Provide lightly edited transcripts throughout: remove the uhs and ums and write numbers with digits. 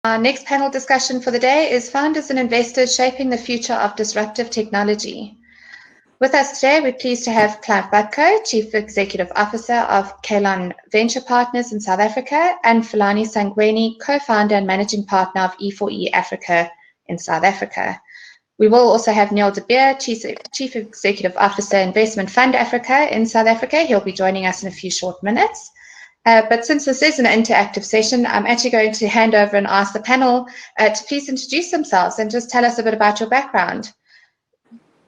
Our next panel discussion for the day is Founders and Investors Shaping the Future of Disruptive Technology. With us today, we're pleased to have Clive Butkow, Chief Executive Officer of Kalon Venture Partners in South Africa, and Philani Sangweni, Co-founder and Managing Partner of E4E Africa in South Africa. We will also have Neil de Beer, Chief Executive Officer, Investment Fund Africa in South Africa. He'll be joining us in a few short minutes. But since this is an interactive session, I'm actually going to hand over and ask the panel to please introduce themselves and just tell us a bit about your background.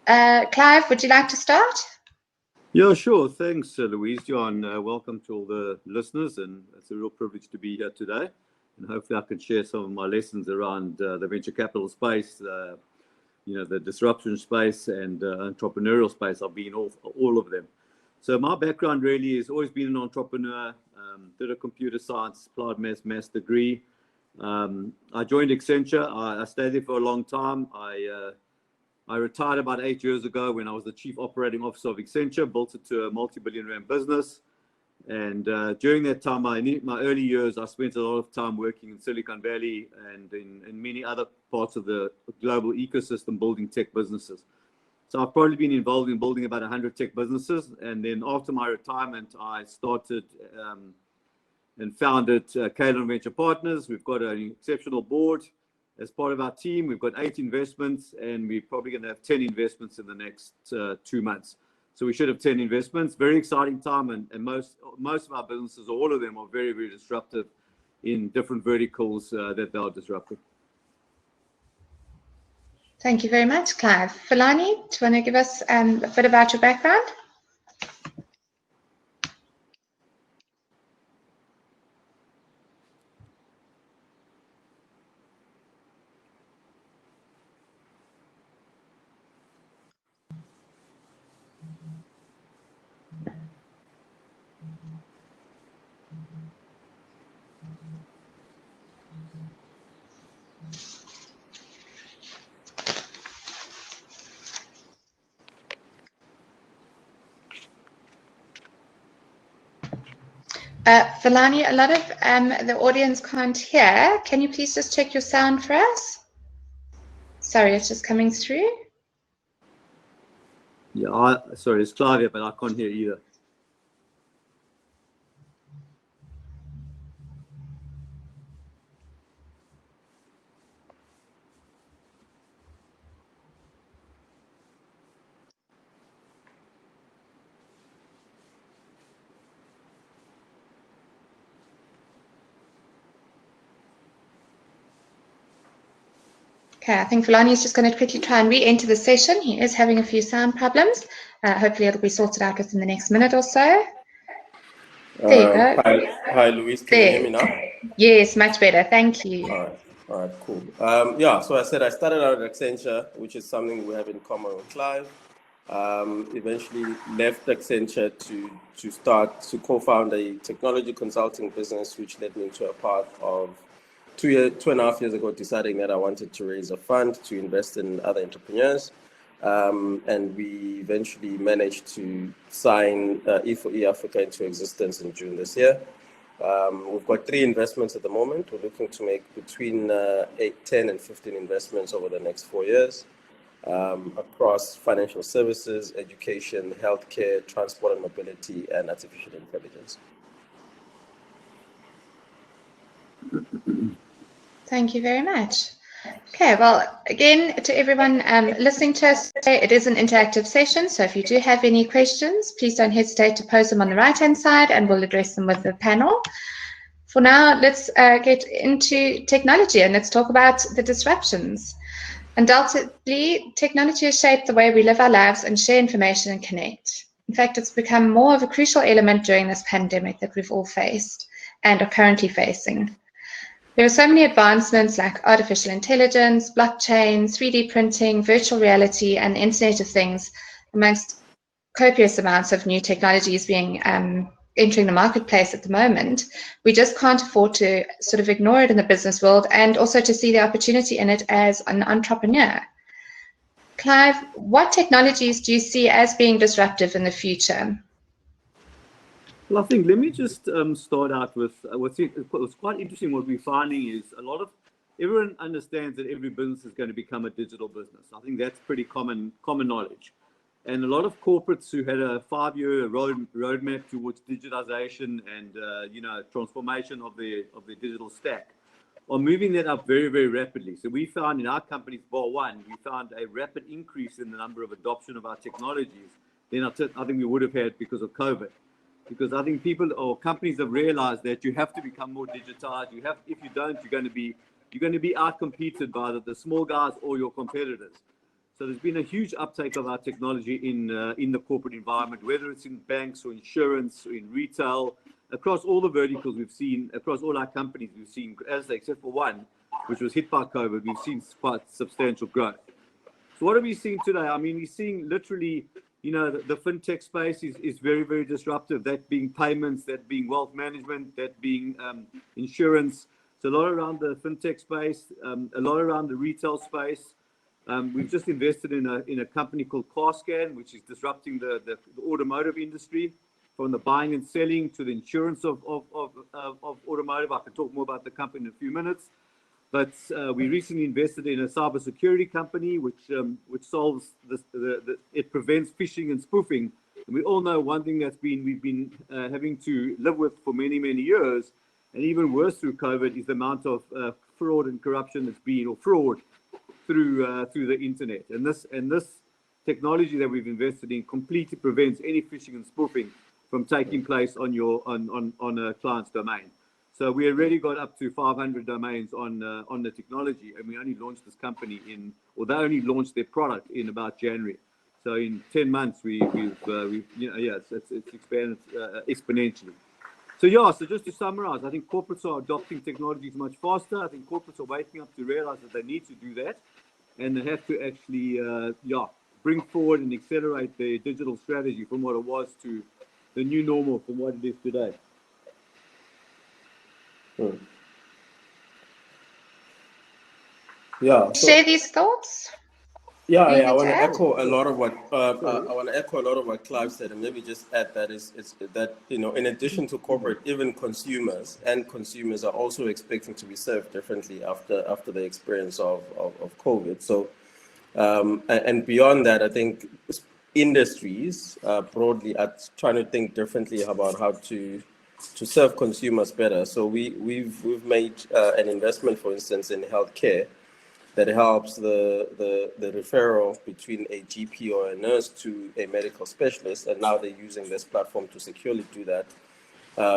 Clive, would you like to start? Yeah, sure. Thanks, Louise. John, welcome to all the listeners, and it's a real privilege to be here today. And hopefully I can share some of my lessons around the venture capital space, the disruption space and entrepreneurial space. I've been all of them. So my background really has always been an entrepreneur. Did a computer science, applied maths degree. I joined Accenture. I stayed there for a long time. I retired about 8 years ago when I was the Chief Operating Officer of Accenture, built it to a multi-billion rand business. And during that time, my early years, I spent a lot of time working in Silicon Valley and in many other parts of the global ecosystem building tech businesses. So I've probably been involved in building about 100 tech businesses. And then after my retirement, I started and founded Kalon Venture Partners. We've got an exceptional board. As part of our team, we've got 8 investments, and we're probably going to have 10 investments in the next 2 months. So we should have 10 investments. Very exciting time, and most of our businesses, all of them, are very, very disruptive in different verticals that they are disruptive. Thank you very much, Clive. Philani, do you want to give us a bit about your background? Philani, a lot of the audience can't hear. Can you please just check your sound for us? Sorry, it's just coming through. Yeah, sorry, it's Clive here, but I can't hear either. Okay, I think Philani is just going to quickly try and re-enter the session. He is having a few sound problems. Hopefully it'll be sorted out within the next minute or so. There you go. Hi, Louise. Can you hear me now? Yes, much better. Thank you. All right, cool. Yeah, so I said I started out at Accenture, which is something we have in common with Clive. Eventually left Accenture to co-found a technology consulting business, which led me into a path of 2.5 years ago, deciding that I wanted to raise a fund to invest in other entrepreneurs. And we eventually managed to sign E4E Africa into existence in June this year. We've got 3 investments at the moment. We're looking to make between 10 and 15 investments over the next 4 years across financial services, education, healthcare, transport and mobility, and artificial intelligence. Thank you very much. Okay, well, again, to everyone listening to us today, it is an interactive session, so if you do have any questions, please don't hesitate to post them on the right-hand side and we'll address them with the panel. For now, let's get into technology and let's talk about the disruptions. Undoubtedly, technology has shaped the way we live our lives and share information and connect. In fact, it's become more of a crucial element during this pandemic that we've all faced and are currently facing. There are so many advancements like artificial intelligence, blockchain, 3D printing, virtual reality, and the Internet of Things, amongst copious amounts of new technologies being entering the marketplace at the moment. We just can't afford to sort of ignore it in the business world and also to see the opportunity in it as an entrepreneur. Clive, what technologies do you see as being disruptive in the future? Well, I think let me just start out with what's quite interesting. What we're finding is a lot of everyone understands that every business is going to become a digital business. I think that's pretty common knowledge. And a lot of corporates who had a 5-year roadmap towards digitization and transformation of their digital stack are moving that up very, very rapidly. So we found in our company's bar one, we found a rapid increase in the number of adoption of our technologies than I think we would have had because of COVID. Because I think people or companies have realized that you have to become more digitized. If you don't, you're going to be outcompeted by the small guys or your competitors. So there's been a huge uptake of our technology in the corporate environment, whether it's in banks or insurance or in retail, across all the verticals we've seen, across all our companies we've seen, except for one, which was hit by COVID, we've seen quite substantial growth. So what are we seeing today? I mean, we're seeing literally, the fintech space is very, very disruptive, that being payments, that being wealth management, that being insurance. So a lot around the fintech space, a lot around the retail space. We've just invested in a company called CarScan, which is disrupting the automotive industry, from the buying and selling to the insurance of automotive. I can talk more about the company in a few minutes. But we recently invested in a cybersecurity company which solves it prevents phishing and spoofing. And we all know one thing we've been having to live with for many, many years, and even worse through COVID, is the amount of fraud and corruption that's been, or fraud through the internet. And this technology that we've invested in completely prevents any phishing and spoofing from taking place on a client's domain. So we already got up to 500 domains on the technology, and we only launched this company they only launched their product in about January. So in 10 months, it's expanded exponentially. So just to summarize, I think corporates are adopting technologies much faster. I think corporates are waking up to realize that they need to do that, and they have to actually bring forward and accelerate their digital strategy from what it was to the new normal, from what it is today. Yeah. Share these thoughts. Yeah, I want to Anything to echo a lot of what Clive said, and maybe just add that is that in addition to corporate, even consumers are also expecting to be served differently after the experience of COVID. So and beyond that, I think industries broadly are trying to think differently about how to serve consumers better. So we've made an investment, for instance, in healthcare, that helps the referral between a GP or a nurse to a medical specialist, and now they're using this platform to securely do that,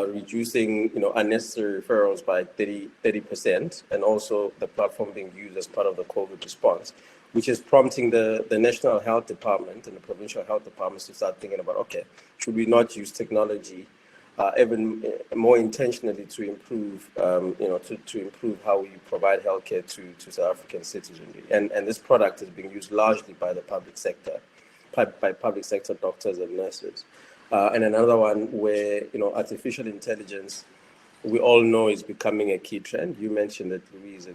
reducing unnecessary referrals by 30%, and also the platform being used as part of the COVID response, which is prompting the National Health Department and the provincial health departments to start thinking about, okay, should we not use technology even more intentionally to improve, to improve how we provide healthcare to South African citizens. And this product is being used largely by the public sector, by public sector doctors and nurses. And another one where, artificial intelligence, we all know, is becoming a key trend. You mentioned it, Louise,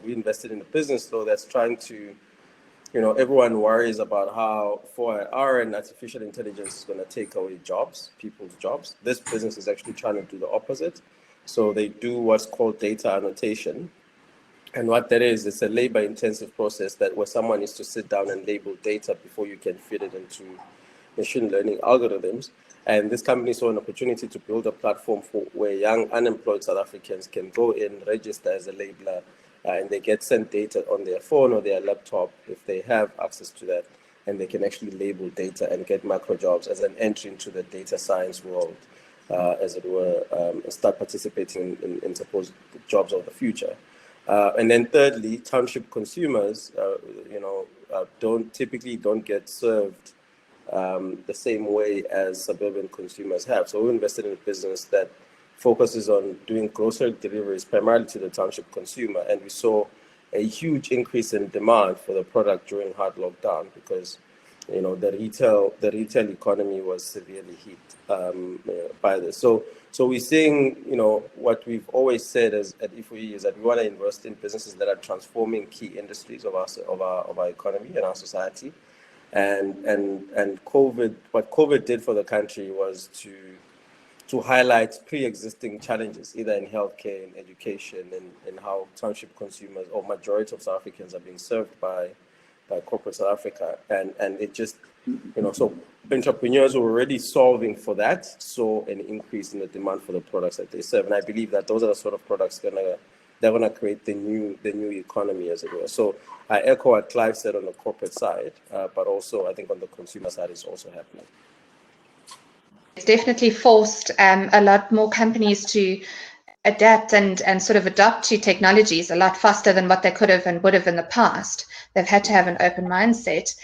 we invested in a business though that's trying to, everyone worries about how for an hour and artificial intelligence is going to take away people's jobs. This business is actually trying to do the opposite. So they do what's called data annotation. And what that is, it's a labor-intensive process where someone needs to sit down and label data before you can feed it into machine learning algorithms. And this company saw an opportunity to build a platform where young unemployed South Africans can go in, register as a labeler, and they get sent data on their phone or their laptop if they have access to that, and they can actually label data and get micro jobs as an entry into the data science world, as it were, and start participating in supposed jobs of the future. And then thirdly, township consumers, don't get served the same way as suburban consumers have. So we invested in a business that focuses on doing grocery deliveries primarily to the township consumer, and we saw a huge increase in demand for the product during hard lockdown because the retail economy was severely hit by this. So we're seeing what we've always said at IFOE is that we want to invest in businesses that are transforming key industries of our economy and our society, and COVID, what COVID did for the country was to to highlight pre-existing challenges, either in healthcare, in education, and how township consumers or majority of South Africans are being served by corporate South Africa. And it just, so entrepreneurs were already solving for that, saw an increase in the demand for the products that they serve. And I believe that those are the sort of products they're gonna create the new economy, as it were. So I echo what Clive said on the corporate side, but also I think on the consumer side it's also happening. It's definitely forced a lot more companies to adapt and sort of adopt to technologies a lot faster than what they could have and would have in the past. They've had to have an open mindset.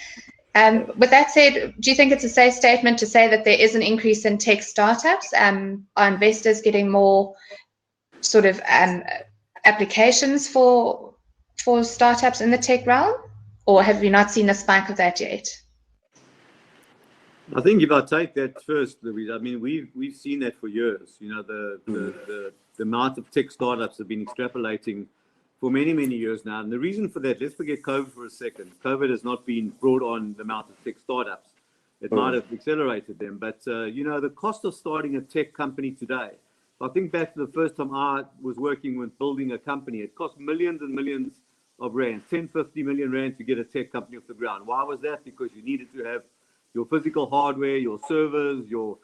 With that said, do you think it's a safe statement to say that there is an increase in tech startups? Are investors getting more sort of applications for startups in the tech realm, or have we not seen a spike of that yet? I think if I take that first, Louise, I mean, we've seen that for years. The amount of tech startups have been extrapolating for many, many years now. And the reason for that, let's forget COVID for a second. COVID has not been brought on the amount of tech startups. It might have accelerated them. But, the cost of starting a tech company today, I think back to the first time I was working with building a company, it cost millions and millions of rand, 10, 50 million rand to get a tech company off the ground. Why was that? Because you needed to have your physical hardware, your servers, your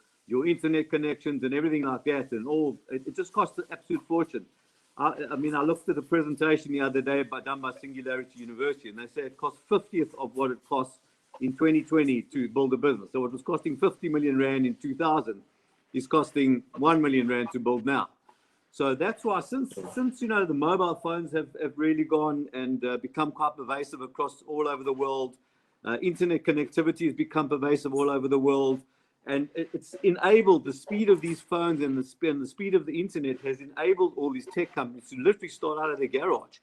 internet connections and everything like that. And it just cost an absolute fortune. I mean, I looked at a presentation the other day done by Singularity University, and they say it cost 50th of what it costs in 2020 to build a business. So it was costing 50 million rand in 2000 is costing 1 million rand to build now. So that's why since the mobile phones have really gone and become quite pervasive across all over the world, internet connectivity has become pervasive all over the world, and it's enabled the speed of these phones and the speed of the internet has enabled all these tech companies to literally start out of their garage.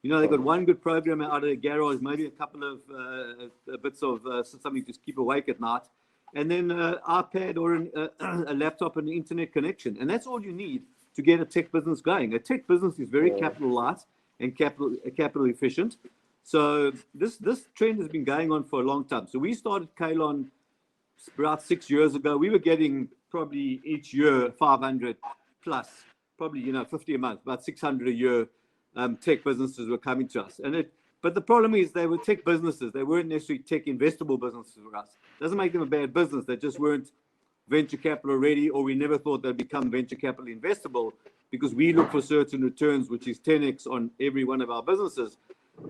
They've got one good program out of their garage, maybe a couple of bits of something to keep awake at night, and then an iPad or a laptop and an internet connection. And that's all you need to get a tech business going. A tech business is very capital light and capital efficient. So this trend has been going on for a long time. So we started Kalon about 6 years ago. We were getting probably each year 500 plus, probably 50 a month, about 600 a year. Tech businesses were coming to us, but the problem is they were tech businesses. They weren't necessarily tech investable businesses for us. Doesn't make them a bad business. They just weren't venture capital ready, or we never thought they'd become venture capital investable, because we look for certain returns, which is 10x on every one of our businesses.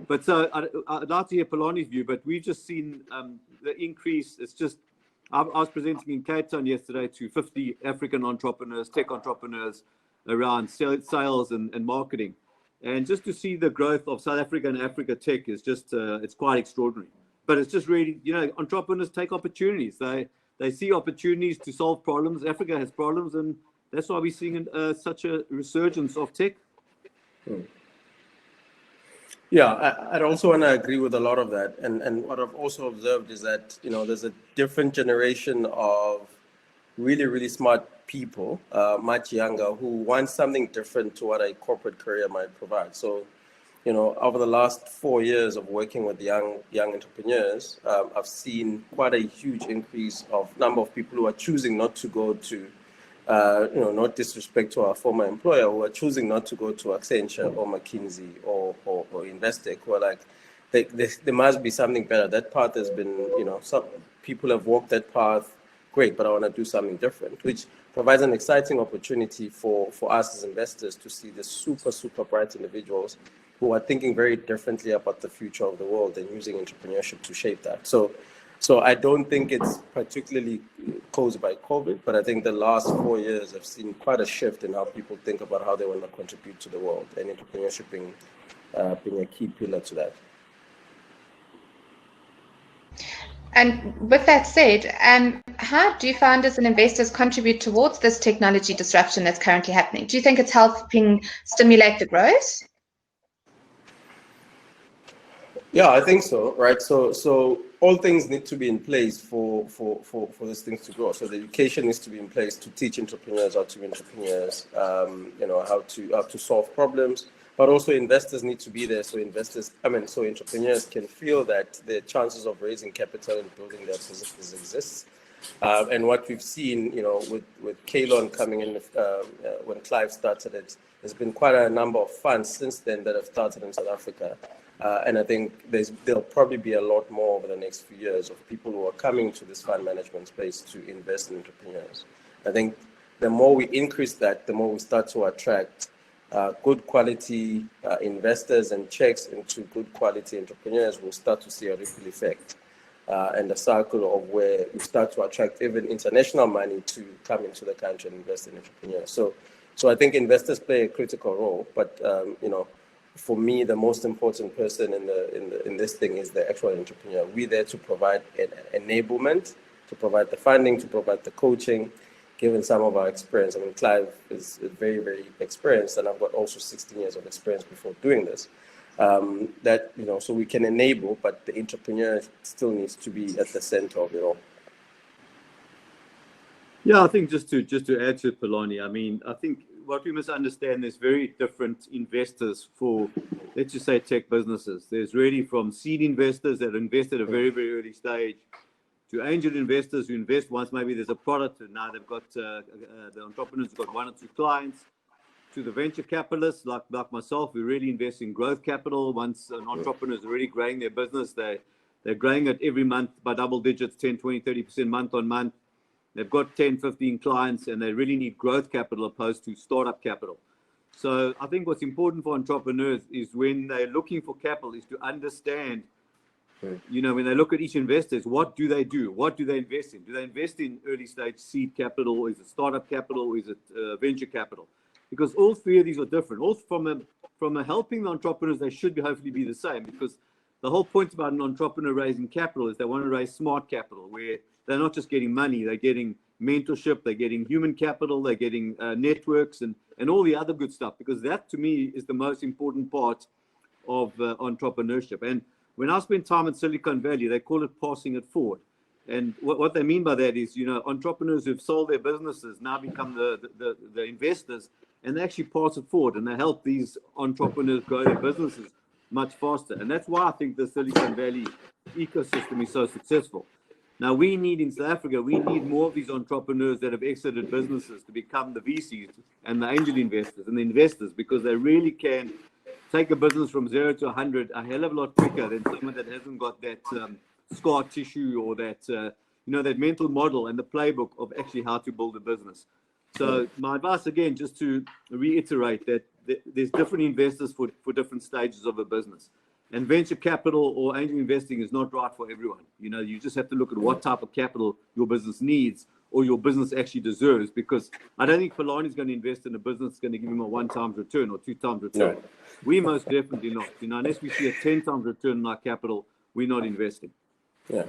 But so I'd like to hear Philani's view, but we've just seen the increase. It's just, I was presenting in Cape Town yesterday to 50 African entrepreneurs, tech entrepreneurs around sales and marketing. And just to see the growth of South Africa and Africa tech is just, it's quite extraordinary. But it's just really, entrepreneurs take opportunities. They see opportunities to solve problems. Africa has problems, and that's why we're seeing such a resurgence of tech. Yeah, I'd also want to agree with a lot of that. And what I've also observed is that, there's a different generation of really, really smart people, much younger, who want something different to what a corporate career might provide. So, over the last 4 years of working with young entrepreneurs, I've seen quite a huge increase of number of people who are choosing not to go to, not disrespect to our former employer, who are choosing not to go to Accenture or McKinsey or Investec, who are like, there must be something better. That path has been, some people have walked that path, great, but I want to do something different, which provides an exciting opportunity for us as investors to see the super, super bright individuals who are thinking very differently about the future of the world and using entrepreneurship to shape that. So I don't think it's particularly caused by COVID, but I think the last 4 years I've seen quite a shift in how people think about how they want to contribute to the world, and entrepreneurship being a key pillar to that. And with that said, how do founders and investors contribute towards this technology disruption that's currently happening? Do you think it's helping stimulate the growth? Yeah, I think so, right? So all things need to be in place for these things to grow. So the education needs to be in place to teach entrepreneurs how to be entrepreneurs, how to solve problems. But also investors need to be there, so entrepreneurs can feel that the chances of raising capital and building their businesses exists. And what we've seen, with Kalon coming in, when Clive started it, there's been quite a number of funds since then that have started in South Africa. And I think there'll probably be a lot more over the next few years of people who are coming to this fund management space to invest in entrepreneurs. I think the more we increase that, the more we start to attract good quality investors and checks into good quality entrepreneurs. We'll start to see a ripple effect and a cycle of where we start to attract even international money to come into the country and invest in entrepreneurs. So I think investors play a critical role, but for me, the most important person in this thing is the actual entrepreneur. We're there to provide an enablement, to provide the funding, to provide the coaching. Given some of our experience, I mean, Clive is very, very experienced, and I've got also 16 years of experience before doing this. So we can enable, but the entrepreneur still needs to be at the center of it all. Yeah, I think just to add to Philani, I mean, I think what we must understand, there's very different investors for, let's just say, tech businesses. There's really from seed investors that invest at a very, very early stage, to angel investors who invest once maybe there's a product and now they've got the entrepreneurs have got 1 or 2 clients, to the venture capitalists like myself, who really invest in growth capital. Once an entrepreneur is already growing their business, they're growing it every month by double digits, 10, 20, 30% month on month. They've got 10, 15 clients and they really need growth capital opposed to startup capital. So I think what's important for entrepreneurs is when they're looking for capital is to understand, when they look at each investor, what do they do? What do they invest in? Do they invest in early stage seed capital? Or is it startup capital? Or is it venture capital? Because all 3 of these are different. All from a helping the entrepreneurs, they should hopefully be the same, because the whole point about an entrepreneur raising capital is they want to raise smart capital, where they're not just getting money, they're getting mentorship, they're getting human capital, they're getting networks and all the other good stuff, because that to me is the most important part of entrepreneurship. And when I spend time in Silicon Valley, they call it passing it forward. And what they mean by that is, entrepreneurs who've sold their businesses now become the investors, and they actually pass it forward and they help these entrepreneurs grow their businesses much faster. And that's why I think the Silicon Valley ecosystem is so successful. Now, we need in South Africa, we need more of these entrepreneurs that have exited businesses to become the VCs and the angel investors and the investors, because they really can take a business from 0 to 100 a hell of a lot quicker than someone that hasn't got that scar tissue or that, that mental model and the playbook of actually how to build a business. So my advice, again, just to reiterate that there's different investors for different stages of a business. And venture capital or angel investing is not right for everyone. You just have to look at what type of capital your business needs or your business actually deserves, because I don't think Philani is going to invest in a business that's going to give him a 1x return or 2x return. No. We most definitely not. Unless we see a 10x return on our capital, we're not investing. Yeah.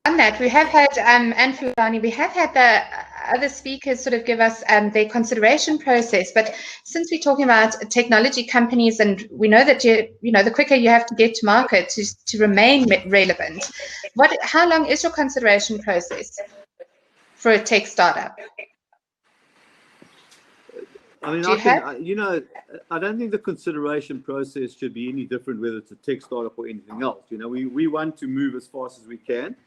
On that, we have had, and Philani, we have had the other speakers sort of give us their consideration process. But since we're talking about technology companies, and we know that the quicker you have to get to market to remain relevant, how long is your consideration process for a tech startup? I mean, I don't think the consideration process should be any different whether it's a tech startup or anything else. We want to move as fast as we can.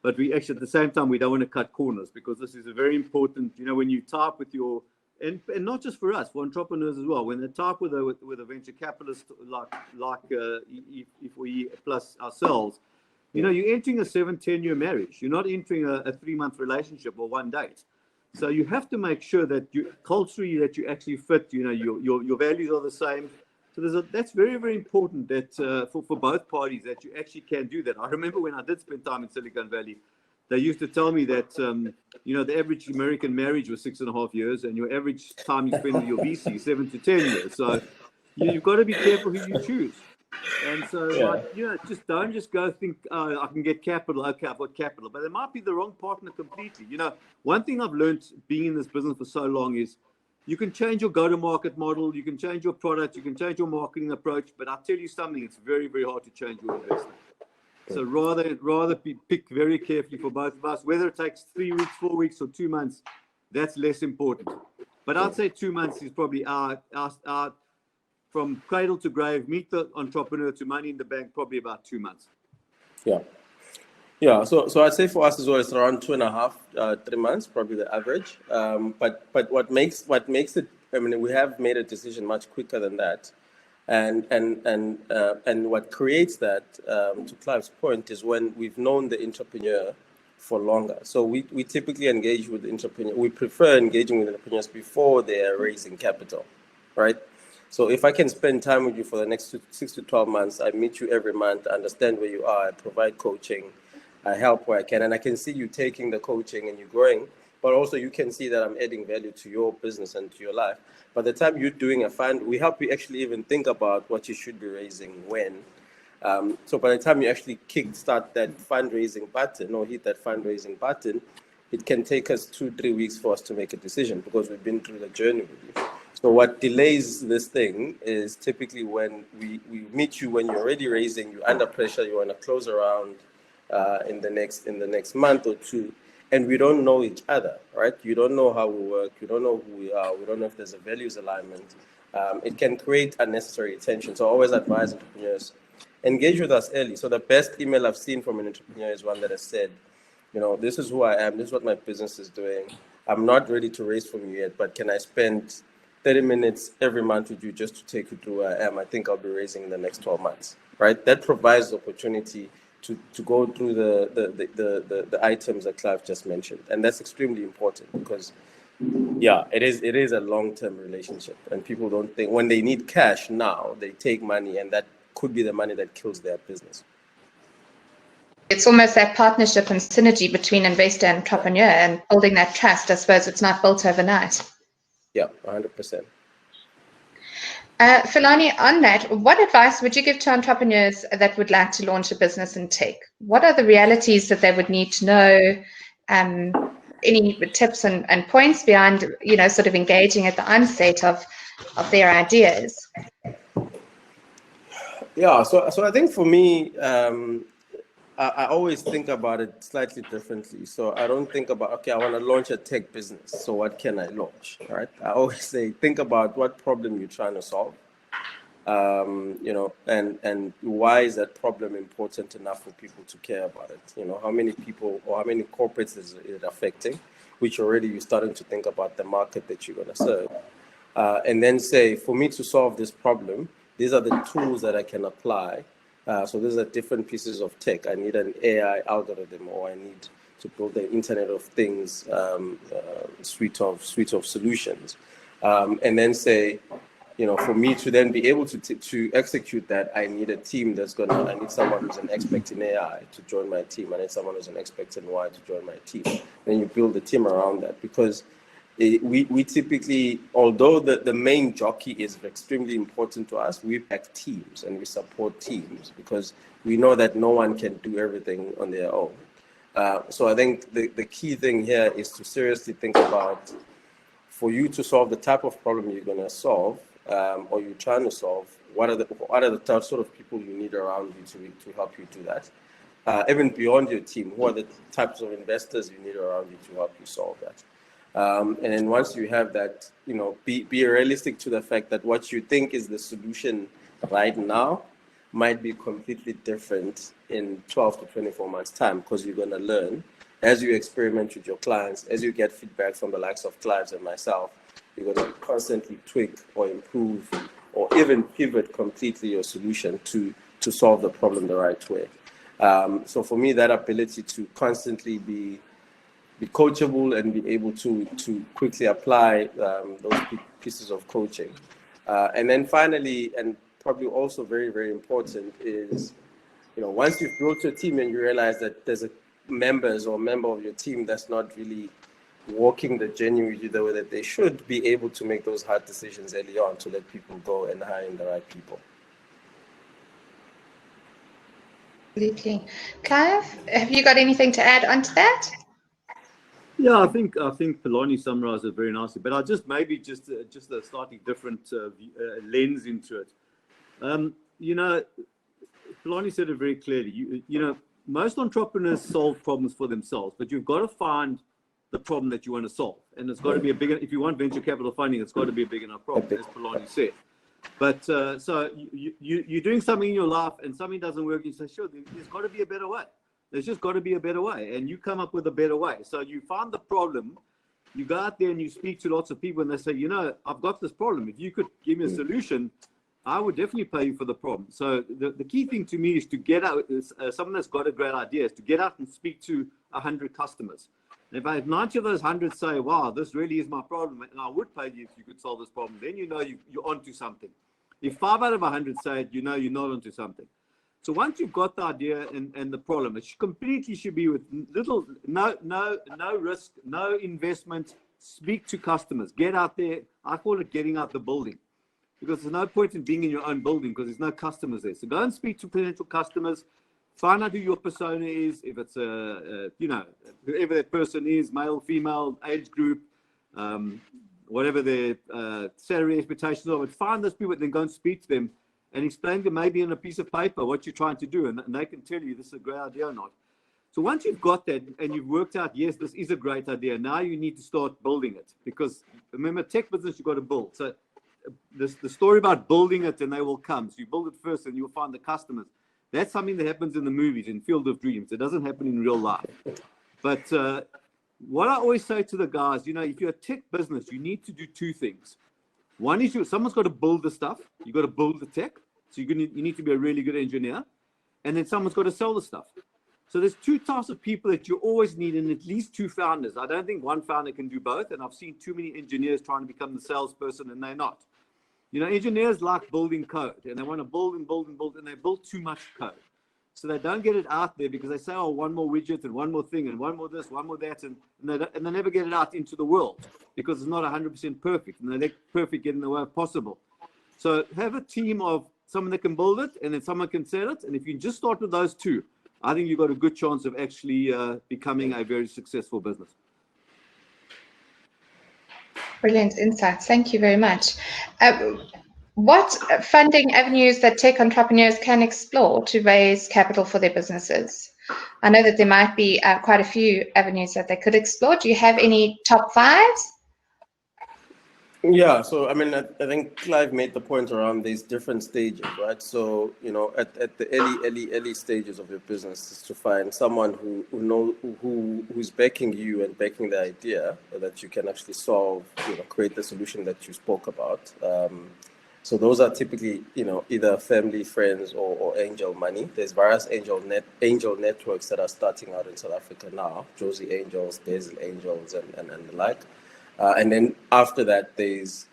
But we actually, at the same time, we don't want to cut corners, because this is a very important, when you type with your, and not just for us, for entrepreneurs as well, when they type with a venture capitalist like E4E plus ourselves, you're entering a 7-10 year marriage. You're not entering a 3-month relationship or 1 date. So you have to make sure that culturally that you actually fit, your values are the same. So that's very, very important that for both parties that you actually can do that. I remember when I did spend time in Silicon Valley, they used to tell me that, the average American marriage was 6.5 years, and your average time you spend with your VC, 7 to 10 years. So you've got to be careful who you choose. And so, just don't just go think, oh, I can get capital. Okay, I've got capital. But it might be the wrong partner completely. One thing I've learned being in this business for so long is, you can change your go-to-market model, you can change your product, you can change your marketing approach, but I'll tell you something, it's very, very hard to change your investor. So rather pick very carefully for both of us, whether it takes 3 weeks, 4 weeks, or 2 months, that's less important. But I'd say 2 months is probably our from cradle to grave, meet the entrepreneur to money in the bank, probably about 2 months. Yeah. Yeah, so I'd say for us as well, it's around 2.5, 3 months, probably the average. But what makes it, I mean, we have made a decision much quicker than that, and what creates that, to Clive's point, is when we've known the entrepreneur for longer. So we typically engage with the entrepreneur. We prefer engaging with entrepreneurs before they are raising capital, right? So if I can spend time with you for the next 6 to 12 months, I meet you every month, understand where you are, I provide coaching, I help where I can, and I can see you taking the coaching and you're growing, but also you can see that I'm adding value to your business and to your life. By the time you're doing a fund, we help you actually even think about what you should be raising when. So by the time you actually start that fundraising button or hit that fundraising button, it can take us 2-3 weeks for us to make a decision because we've been through the journey with you. So what delays this thing is typically when we meet you when you're already raising, you're under pressure, you want to close around in the next month or two, and we don't know each other, right? You don't know how we work, you don't know who we are, we don't know if there's a values alignment. It can create unnecessary tension. So I always advise entrepreneurs, engage with us early. So the best email I've seen from an entrepreneur is one that has said, this is who I am, this is what my business is doing. I'm not ready to raise from you yet, but can I spend 30 minutes every month with you just to take you through where I am? I think I'll be raising in the next 12 months, right? That provides the opportunity to go through the items that Clive just mentioned. And that's extremely important because, yeah, it is a long-term relationship. And people don't think, when they need cash now, they take money, and that could be the money that kills their business. It's almost that partnership and synergy between investor and entrepreneur, and building that trust. I suppose it's not built overnight. Yeah, 100%. Philani, on that, what advice would you give to entrepreneurs that would like to launch a business in tech? What are the realities that they would need to know? Any tips and points beyond, sort of engaging at the onset of their ideas? Yeah, so I think for me, I always think about it slightly differently. So I don't think about, okay, I want to launch a tech business, so what can I launch, right? I always say, think about what problem you're trying to solve, and why is that problem important enough for people to care about it? How many people or how many corporates is it affecting, which already you're starting to think about the market that you're going to serve. And then say, for me to solve this problem, these are the tools that I can apply. So these are different pieces of tech. I need an AI algorithm, or I need to build the Internet of Things suite of solutions. And then say, for me to then be able to execute that, I need a team I need someone who's an expert in AI to join my team. I need someone who's an expert in Y to join my team. Then you build a team around that, because we typically, although the main jockey is extremely important to us, we back teams and we support teams because we know that no one can do everything on their own. So I think the key thing here is to seriously think about, for you to solve the type of problem you're going to solve, or you're trying to solve, what are the sort of people you need around you to help you do that? Even beyond your team, who are the types of investors you need around you to help you solve that? And then once you have that, be realistic to the fact that what you think is the solution right now might be completely different in 12 to 24 months' time, because you're going to learn as you experiment with your clients, as you get feedback from the likes of Clive and myself. You're going to constantly tweak or improve or even pivot completely your solution to solve the problem the right way. So for me, that ability to constantly be coachable and be able to quickly apply those pieces of coaching. And then finally, and probably also very, very important, is, once you've built your team and you realize that there's a member of your team that's not really walking the journey with you the way that they should, be able to make those hard decisions early on to let people go and hire in the right people. Absolutely. Clive, have you got anything to add onto that? Yeah, I think Philani summarized it very nicely, but I just a slightly different lens into it. Philani said it very clearly. Most entrepreneurs solve problems for themselves, but you've got to find the problem that you want to solve, and it's got to be a big. If you want venture capital funding, it's got to be a big enough problem, as Philani said. But so you're doing something in your life, and something doesn't work. You say, sure, there's got to be a better way. There's just got to be a better way, and you come up with a better way. So you find the problem, you go out there and you speak to lots of people, and they say, I've got this problem. If you could give me a solution, I would definitely pay you for the problem. So the key thing to me is to get out, someone that's got a great idea, is to get out and speak to 100 customers. And if I have 90 of those 100 say, wow, this really is my problem, and I would pay you if you could solve this problem, then you're onto something. If 5 out of 100 say it, you're not onto something. So once you've got the idea and the problem, it completely should be with no risk, no investment. Speak to customers. Get out there. I call it getting out the building, because there's no point in being in your own building because there's no customers there. So go and speak to potential customers. Find out who your persona is. If it's whoever that person is, male, female, age group, whatever their salary expectations are. But find those people and then go and speak to them. And explain to them maybe in a piece of paper what you're trying to do, and they can tell you this is a great idea or not. So once you've got that and you've worked out, yes, this is a great idea, now you need to start building it, because remember, tech business, you've got to build. So the story about building it and they will come. So you build it first and you'll find the customers. That's something that happens in the movies, in Field of Dreams. It doesn't happen in real life. But what I always say to the guys, if you're a tech business, you need to do two things. One is someone's got to build the stuff. You've got to build the tech. So you need to be a really good engineer. And then someone's got to sell the stuff. So there's two types of people that you always need, and at least two founders. I don't think one founder can do both. And I've seen too many engineers trying to become the salesperson, and they're not. Engineers like building code, and they want to build and build and build, and they build too much code. So they don't get it out there because they say, oh, one more widget and one more thing and one more this, one more that, and they never get it out into the world because it's not 100% perfect, and they let perfect get in the way of possible. So have a team of someone that can build it and then someone can sell it. And if you just start with those two, I think you've got a good chance of actually becoming a very successful business. Brilliant insights. Thank you very much. What funding avenues that tech entrepreneurs can explore to raise capital for their businesses? I know that there might be quite a few avenues that they could explore. Do you have any top fives? Yeah, so I think Clive made the point around these different stages, right? So at the early stages of your business is to find someone who's backing you and backing the idea that you can actually solve, create the solution that you spoke about. So those are typically either family, friends, or angel money. There's various angel networks that are starting out in South Africa now: Josie Angels, Basil Angels, and the like. And then after that, there's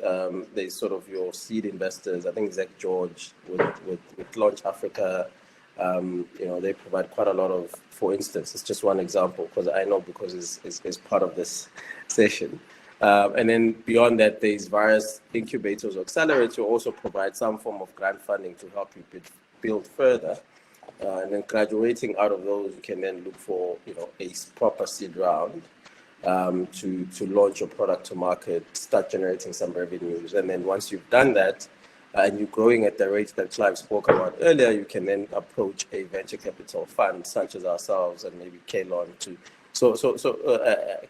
sort of your seed investors. I think Zach George with Launch Africa, they provide quite a lot of, for instance, it's just one example because I know because it's part of this session. And then beyond that, there's various incubators or accelerators who also provide some form of grant funding to help you build further. And then graduating out of those, you can then look for a proper seed round. To launch your product to market, start generating some revenues. And then once you've done that and you're growing at the rate that Clive spoke about earlier, you can then approach a venture capital fund such as ourselves and maybe Kalon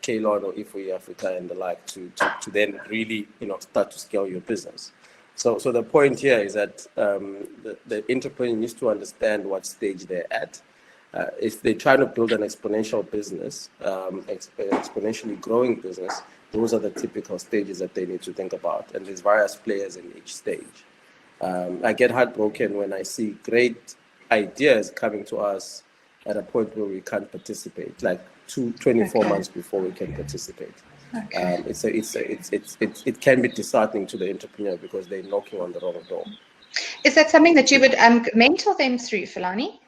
Kalon or Ifo Africa and the like to then really start to scale your business. So the point here is that the entrepreneur needs to understand what stage they're at. If they're trying to build an exponential business, exponentially growing business, those are the typical stages that they need to think about. And there's various players in each stage. I get heartbroken when I see great ideas coming to us at a point where we can't participate, like 24 months before we can participate. Okay. It can be disheartening to the entrepreneur because they're knocking on the wrong door. Is that something that you would mentor them through, Philani?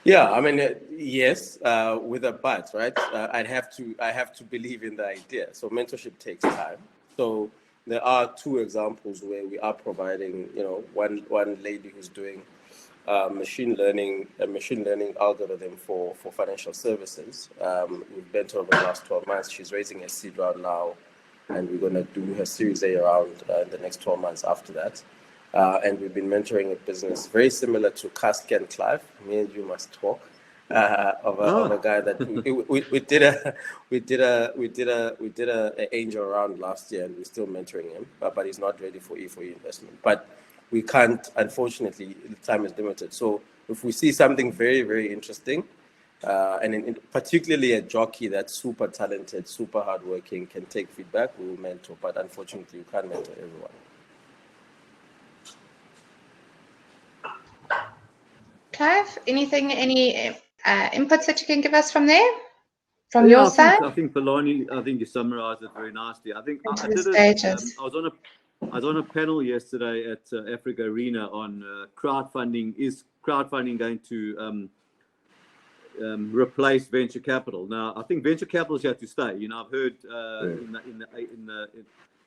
Yeah, yes, with a but, right? I have to believe in the idea. So mentorship takes time. So there are two examples where we are providing, one lady who's doing a machine learning algorithm for financial services. We've mentored over the last 12 months. She's raising a seed round now, and we're going to do her Series A round in the next 12 months after that. And we've been mentoring a business very similar to Cask and Clive. Me and you must talk of a guy that we did a angel round last year, and we're still mentoring him, but he's not ready for E4E investment. But we can't, unfortunately, the time is limited. So if we see something very, very interesting, and particularly a jockey that's super talented, super hardworking, can take feedback, we will mentor. But unfortunately, you can't mentor everyone. Clive, anything, any inputs that you can give us from there, from Yeah, your side? I think Philani, I think you summarised it very nicely. I think Into I the did stages. I was on a panel yesterday at Africa Arena on crowdfunding. Is crowdfunding going to replace venture capital? Now, I think venture capital is here to stay. You know, I've heard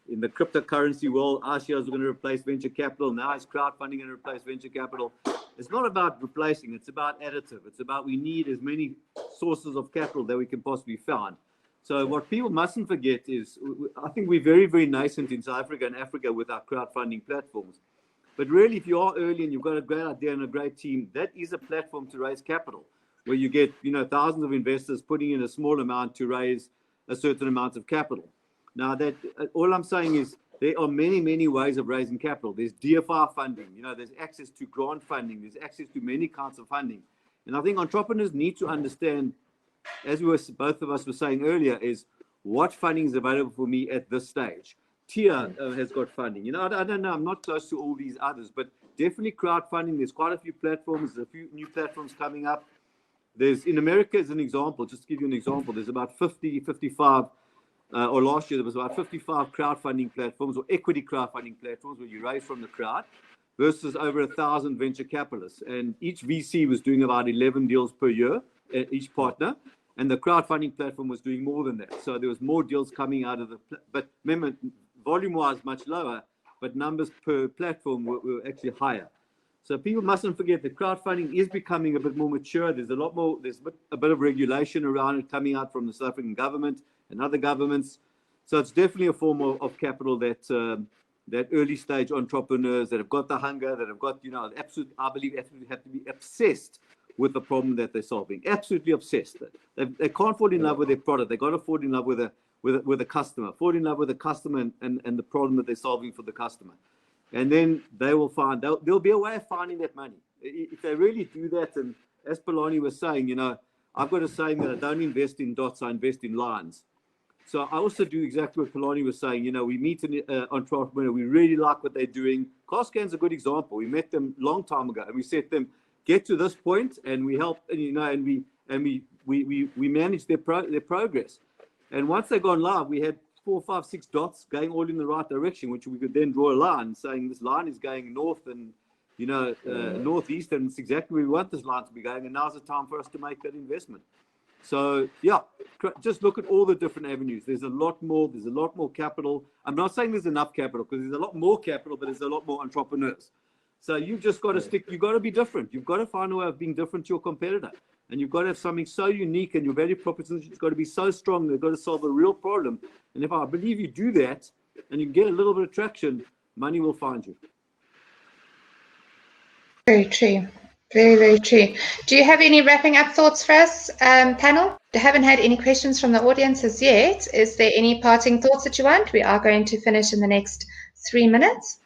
in the cryptocurrency world, RCOs are going to replace venture capital. Now it's crowdfunding going to replace venture capital. It's not about replacing, it's about additive. It's about we need as many sources of capital that we can possibly find. So what people mustn't forget is, I think we're very, very nascent in South Africa and Africa with our crowdfunding platforms. But really, if you are early and you've got a great idea and a great team, that is a platform to raise capital, where you get, you know, thousands of investors putting in a small amount to raise a certain amount of capital. Now, that all I'm saying is there are many, many ways of raising capital. There's DFR funding, you know, there's access to grant funding, there's access to many kinds of funding. And I think entrepreneurs need to understand, as both of us were saying earlier, is what funding is available for me at this stage. TIA has got funding. You know, I don't know, I'm not close to all these others, but definitely crowdfunding. There's quite a few platforms, there's a few new platforms coming up. There's, in America, as an example, just to give you an example, there's about 55, or last year there was about 55 crowdfunding platforms or equity crowdfunding platforms where you raise from the crowd versus over 1,000 venture capitalists. And each VC was doing about 11 deals per year, each partner. And the crowdfunding platform was doing more than that. So there was more deals coming out of but remember, volume-wise, much lower, but numbers per platform were actually higher. So people mustn't forget that crowdfunding is becoming a bit more mature. There's a lot more, there's a bit of regulation around it coming out from the South African government and other governments. So it's definitely a form of capital that that early stage entrepreneurs that have got the hunger, that have got, you know, I believe absolutely have to be obsessed with the problem that they're solving. Absolutely obsessed. They can't fall in love with their product. They got to fall in love with a customer. Fall in love with the customer and the problem that they're solving for the customer. And then they will find, there'll be a way of finding that money. If they really do that, and as Philani was saying, you know, I've got a saying that I don't invest in dots, I invest in lines. So I also do exactly what Philani was saying. You know, we meet an entrepreneur, we really like what they're doing. Carscan's a good example. We met them a long time ago, and we said to them, get to this point, and we help, and, you know, and we manage their progress. And once they gone live, we had 4, 5, 6 dots going all in the right direction, which we could then draw a line saying this line is going north and, you know, northeast, and it's exactly where we want this line to be going. And now's the time for us to make that investment. So yeah, just look at all the different avenues. There's a lot more capital. I'm not saying there's enough capital, because there's a lot more capital, but there's a lot more entrepreneurs. So you've just got to stick, you've got to be different. You've got to find a way of being different to your competitor. And you've got to have something so unique, and your value proposition has got to be so strong. They've got to solve a real problem. And if I believe you do that, and you get a little bit of traction, money will find you. Very true. Very, very true. Do you have any wrapping up thoughts for us, panel? I haven't had any questions from the audience as yet. Is there any parting thoughts that you want? We are going to finish in the next 3 minutes.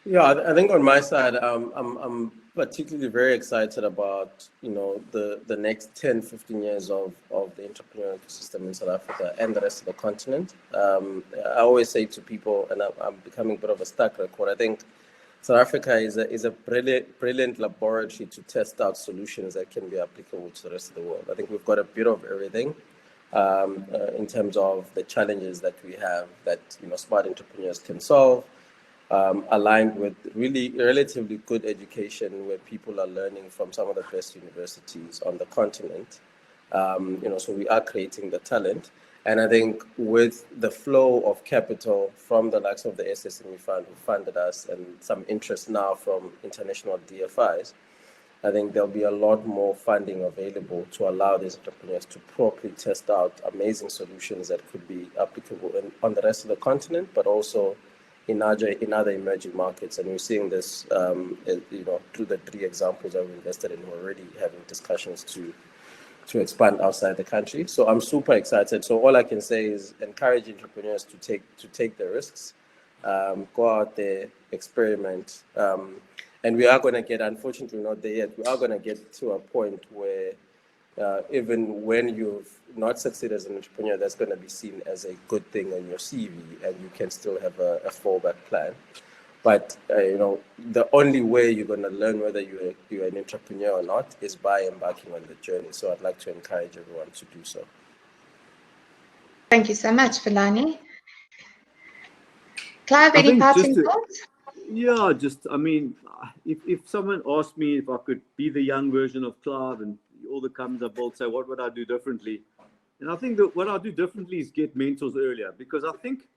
Yeah, I think on my side, I'm particularly very excited about, you know, the next 10, 15 years of the entrepreneurial ecosystem in South Africa and the rest of the continent. I always say to people, and I'm becoming a bit of a stuck record, I think South Africa is a brilliant laboratory to test out solutions that can be applicable to the rest of the world. I think we've got a bit of everything in terms of the challenges that we have that, you know, smart entrepreneurs can solve. Aligned with really relatively good education, where people are learning from some of the best universities on the continent. You know, so we are creating the talent. And I think with the flow of capital from the likes of the SSME Fund, who funded us, and some interest now from international DFIs, I think there'll be a lot more funding available to allow these entrepreneurs to properly test out amazing solutions that could be applicable on the rest of the continent, but also in other emerging markets. And we're seeing this, you know, through the 3 examples that we invested in. We're already having discussions to expand outside the country. So I'm super excited. So all I can say is encourage entrepreneurs to take the risks, go out there, experiment, And we are going to get, unfortunately not there yet, we are going to get to a point where even when you've not succeeded as an entrepreneur, that's going to be seen as a good thing on your CV, and you can still have a fallback plan. But the only way you're going to learn whether you're an entrepreneur or not is by embarking on the journey. So I'd like to encourage everyone to do so. Thank you so much, Philani. Clive, any parting thoughts? Yeah, if someone asked me if I could be the young version of Clive and all the companies I built, say, what would I do differently? And I think that what I do differently is get mentors earlier, because I think,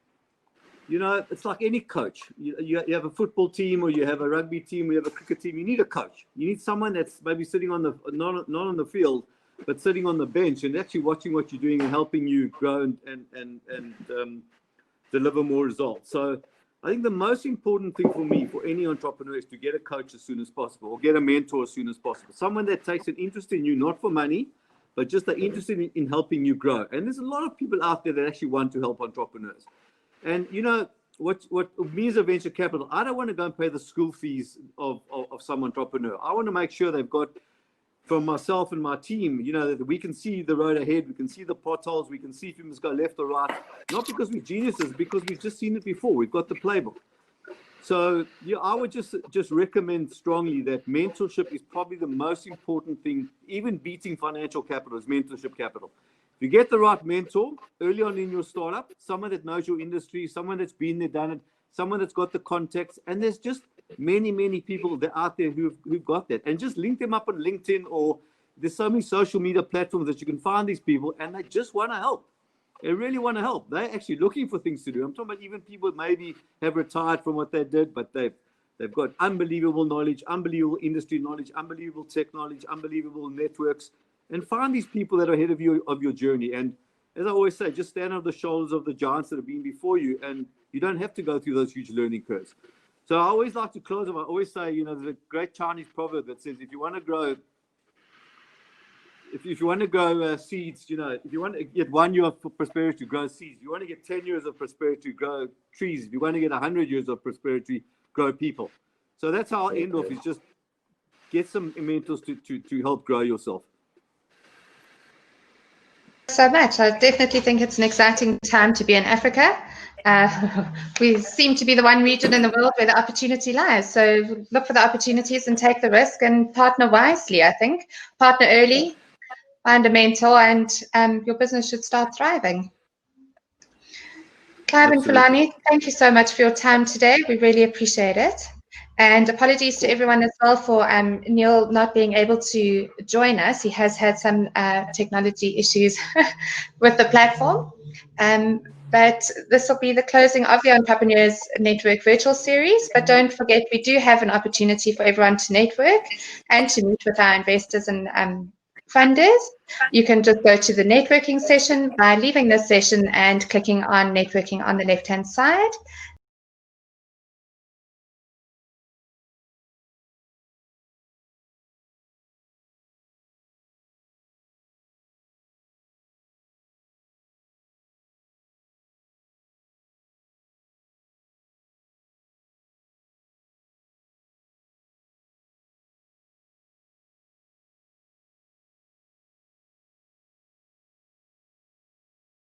it's like any coach. You have a football team, or you have a rugby team, or you have a cricket team. You need a coach. You need someone that's maybe sitting on not on the field, but sitting on the bench and actually watching what you're doing and helping you grow and deliver more results. So I think the most important thing for me, for any entrepreneur, is to get a coach as soon as possible, or get a mentor as soon as possible. Someone that takes an interest in you, not for money, but just are interested in helping you grow. And there's a lot of people out there that actually want to help entrepreneurs. And what me as a venture capital, I don't want to go and pay the school fees of some entrepreneur. I want to make sure they've got, from myself and my team, that we can see the road ahead, we can see the potholes, we can see if we must go left or right, not because we're geniuses, because we've just seen it before. We've got the playbook. So I would just recommend strongly that mentorship is probably the most important thing, even beating financial capital, is mentorship capital. If you get the right mentor early on in your startup, someone that knows your industry, someone that's been there, done it, someone that's got the contacts, and there's just many people that out there who've got that, and just link them up on LinkedIn, or there's so many social media platforms that you can find these people, and they just want to help. They really want to help. They're actually looking for things to do. I'm talking about even people that maybe have retired from what they did, but they've got unbelievable knowledge, unbelievable industry knowledge, unbelievable tech knowledge, unbelievable networks, and find these people that are ahead of your journey. And as I always say, just stand on the shoulders of the giants that have been before you, and you don't have to go through those huge learning curves. So I always like to close. I always say, there's a great Chinese proverb that says, if you want to grow seeds, if you want to get 1 year of prosperity, grow seeds. You want to get 10 years of prosperity, grow trees. If you want to get 100 years of prosperity, grow people. So that's how I'll end off, is just get some mentors to help grow yourself. So much. I definitely think it's an exciting time to be in Africa. We seem to be the one region in the world where the opportunity lies. So look for the opportunities and take the risk and partner wisely, I think. Partner early, find a mentor, and your business should start thriving. Clive and Philani, thank you so much for your time today. We really appreciate it. And apologies to everyone as well for Neil not being able to join us. He has had some technology issues with the platform. But this will be the closing of the Entrepreneurs Network virtual series. But don't forget, we do have an opportunity for everyone to network and to meet with our investors and funders. You can just go to the networking session by leaving this session and clicking on networking on the left-hand side.